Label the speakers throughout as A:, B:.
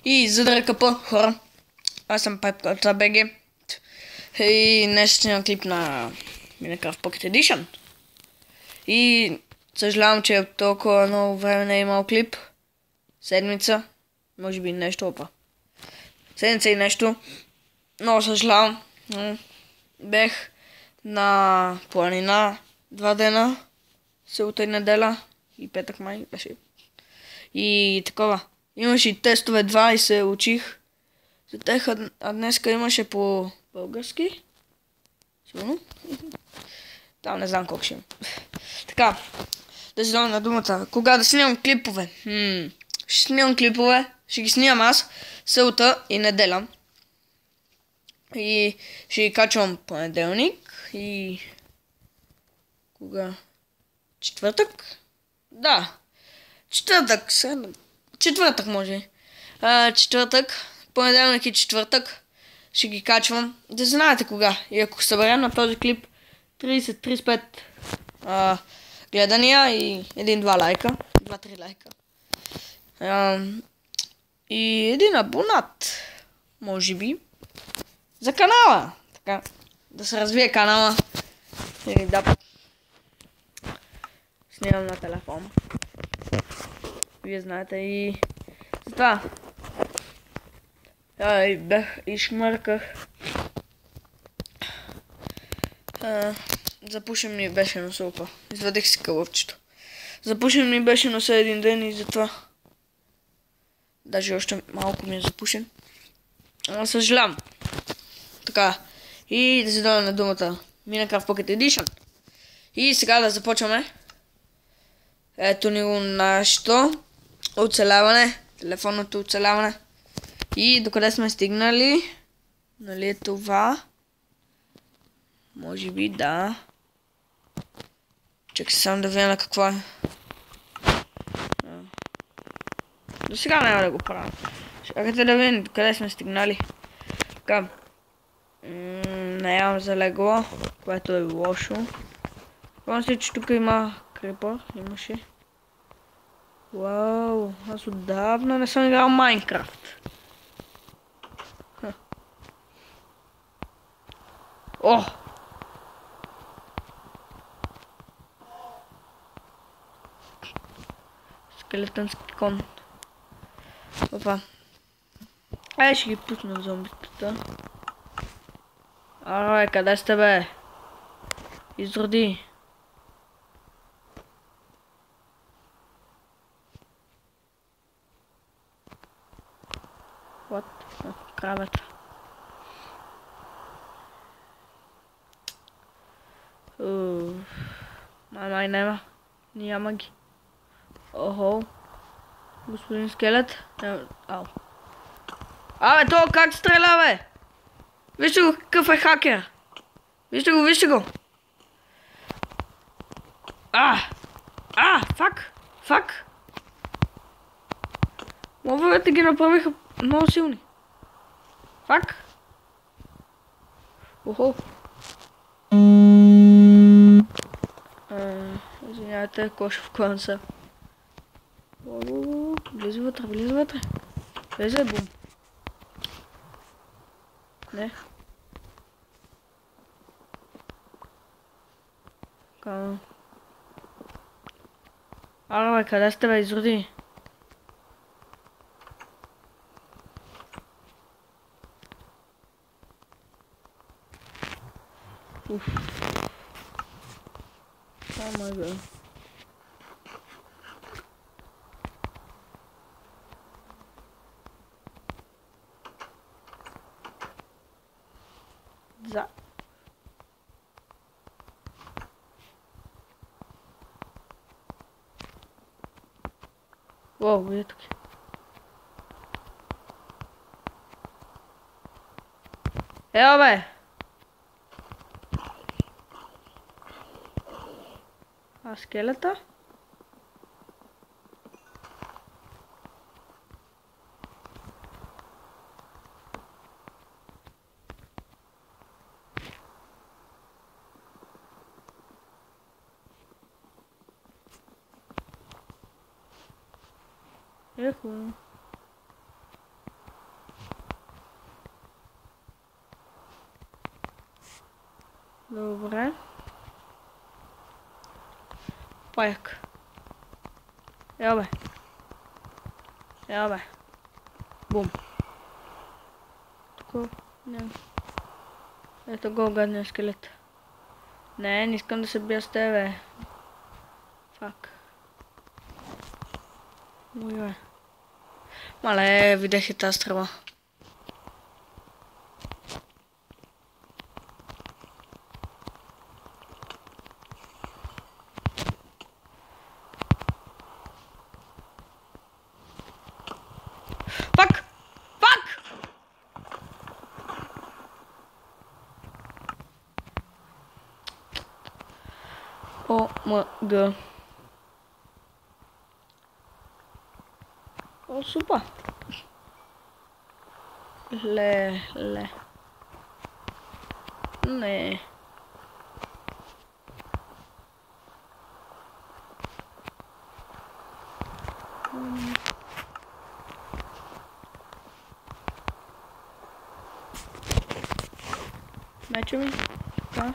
A: И за да ръкъпа хора, аз съм Pipecart BG и днес снимам клип на Minecraft Pocket Edition. И съжалявам, че толкова много време не е имал клип. Седмица, може би нещо опа. Седмица и нещо. Много съжалявам. Бех на планина 2 дена, селта и неделя и петък май беше. И такова. Имаше и тестове 2 и се учих за тях, а днеска имаше по български. Сигурно? Там не знам колко ще има. Така, да се дам на думата. Кога да снимам клипове? Ще снимам клипове, ще ги снимам аз, селта и неделя. И ще ги качвам понеделник и... Кога? Четвъртък? Да. Четвъртък може. Четвъртък, понеделник и четвъртък ще ги качвам. Да знаете кога. И ако съберем на този клип 30-35 гледания и 1-2 лайка, 2-3 лайка. И един абонат, може би, за канала. Така, да се развие канала. И да снимам на телефон. Вие знаете и затова. Бях и шмърках. Запушен ми беше носа, опа. Извадих си кълъвчето. Запушен ми беше носа един ден и затова. Даже още малко ми е запушен. Съжалявам. Така. И да се дадем на думата Minecraft Pocket Edition. И сега да започваме. Ето ни го нашето оцеляване. Телефонното оцеляване. И докъде сме стигнали? Нали е това? Може би да. Чакай само да видя на какво е. До сега няма да го правя. Чакайте да видим къде сме стигнали. Така. Наявам за легло, което е лошо. Помните, че тук има крипър. Имаше. Вау, аз отдавна не съм играл Майнкрафт. О! Скелетънски кон. Опа. Ай, ще ги пусна зомбитата. Арай, къде сте бе? Изроди. What? Кравата. Май няма. Няма ги. Охо. Господин скелет. Ау. Абе, то как стреля, бе? Вижте го, какъв е хакер. Вижте го, вижте го. Фак. Лововете ги направиха много силни. Фак. Охо. Извинявайте, Кошев клан са. Влиза вътре. Влиза е бум. Не. Ала, бе, къде сте, бе, изроди? Уф. Май бе. За. Воу, е тук. Ео, бе! А скелета? Ехо. Добре. Паяк. Ео бе. Ео бе. Бум. Тук няма. Ето го гадния скелет. Не искам да се бия с тебе. Фак. Ой, бе. Мале, видях и тази стрела. Фак! Фак! О, г. О, супер. Ле. Не. Мече ми? Да.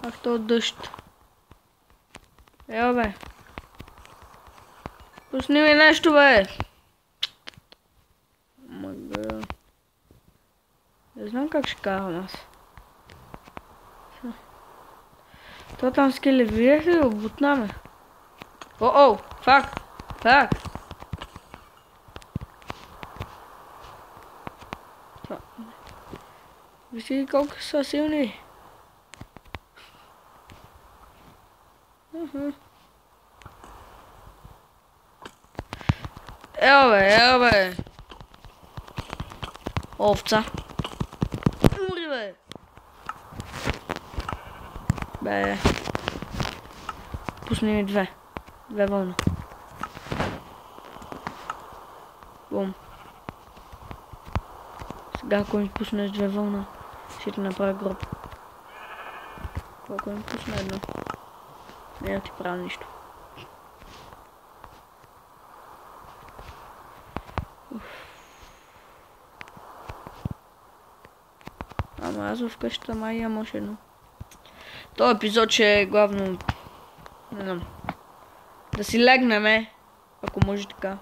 A: Ах, то дъжд. Ео бе. Пусни ми нещо, бе. Мага. Не знам как ще карам аз. То там скеле, видях ли, обутнаме. О, фак. Вижте колко са силни. Ео бе. Овца. Умри, бе. Бе. Пусни ми две вълна. Бум. Сега ако ми пуснеш две вълна, ще ти направя гроб. Ако ми пусна едно, не да ти правя нищо. Ама аз в къщата май имам още едно. Този епизод ще е главно... Не знам. Да си легнем, ако може така.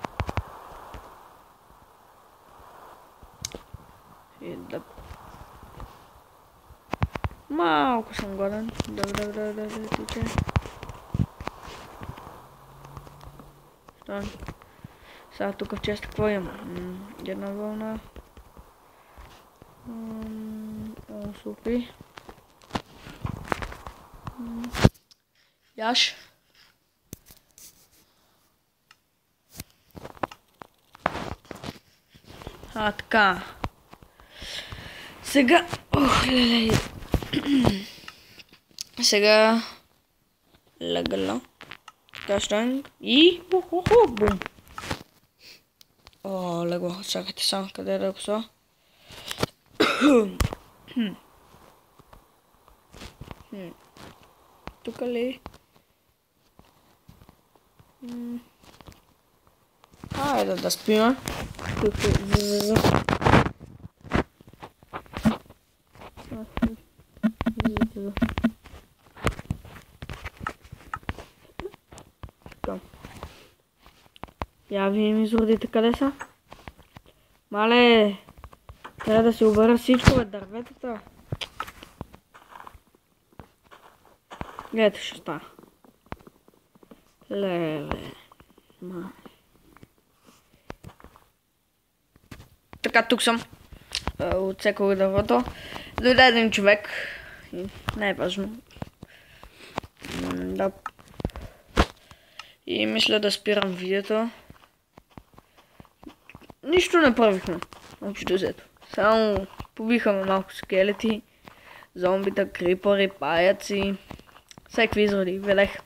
A: И да... Малко съм гладен. Да, тиче. Що? Сега тук в чест какво имам? Една вълна. Супи. Яш. Така. Сега... Ох, леле. Сега... Легала. Каштан. И... Бум. О, легло. Чакайте само. Къде е да го. Тук ли? Хайде да спиме. Я видим изродите къде са. Мале, трябва да се обера всичко, бе, дърветата. Гледайте, ще става. Леле. Така, тук съм. Отсекох дървото. Дойде един човек. Не е важно. Да. И мисля да спирам видеото. Нищо не правихме. Общо взето. Само побихаме малко скелети, зомбита, крипъри, паяци, всякакви изроди. Велех.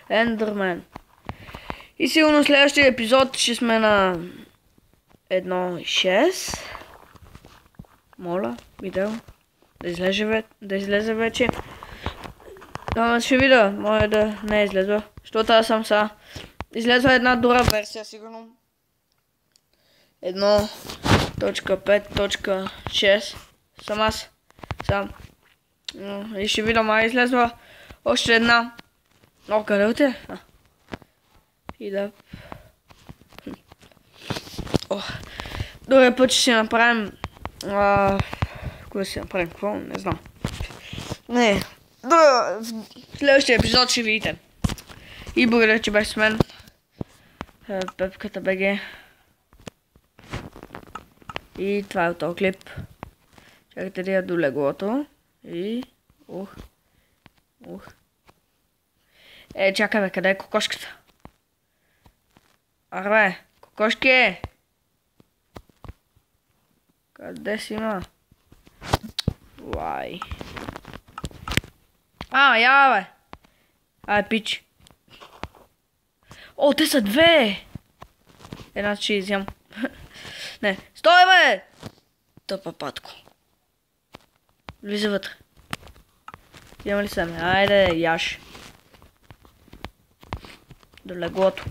A: Ендермен. И сигурно следващия епизод ще сме на 1.6. Моля, видео. Да излезе вече. Ще видя, може да не е излезла. Защото аз съм са. Излезла една добра версия, сигурно. 1.5.6. съм аз. И ще видя, май излезва още една. О, къде отиде? И да... Другия път ще си направим... Кога си направим? Какво? Не знам. Не. В следващия епизод ще видите. И благодаря, че беше с мен. Пепката БГ. И това е от този клип. Чакайте да я до леглото. И... Чакай бе, къде е кокошката? Арбе, кокошки! Къде си има? Лай. Я бе! Пич. О, те са две! Една ще изям. Не, стой бе! Тъпа патко. Влиза вътре. Има ли семе? Айде, яш. До леглото.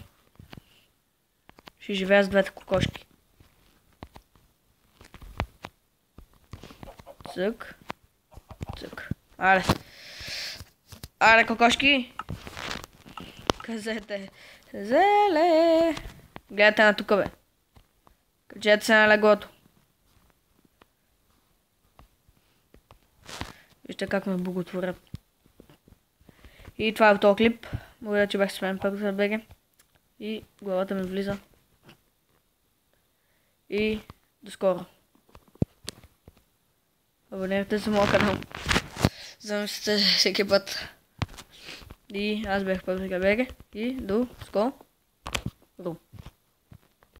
A: Ще живея с двете кокошки. Цък. Цък. Аре, кокошки. Казете. Зеле. Гледайте на тука, бе. Качете се на леглото. Вижте как ме боготворят. И това е този клип. Благодаря, че бях с мен пък за БГ. И главата ми влиза. И до скоро. Абонирайте се в моя канал. Замислите всеки път. И аз бях пък за БГ. И до скоро.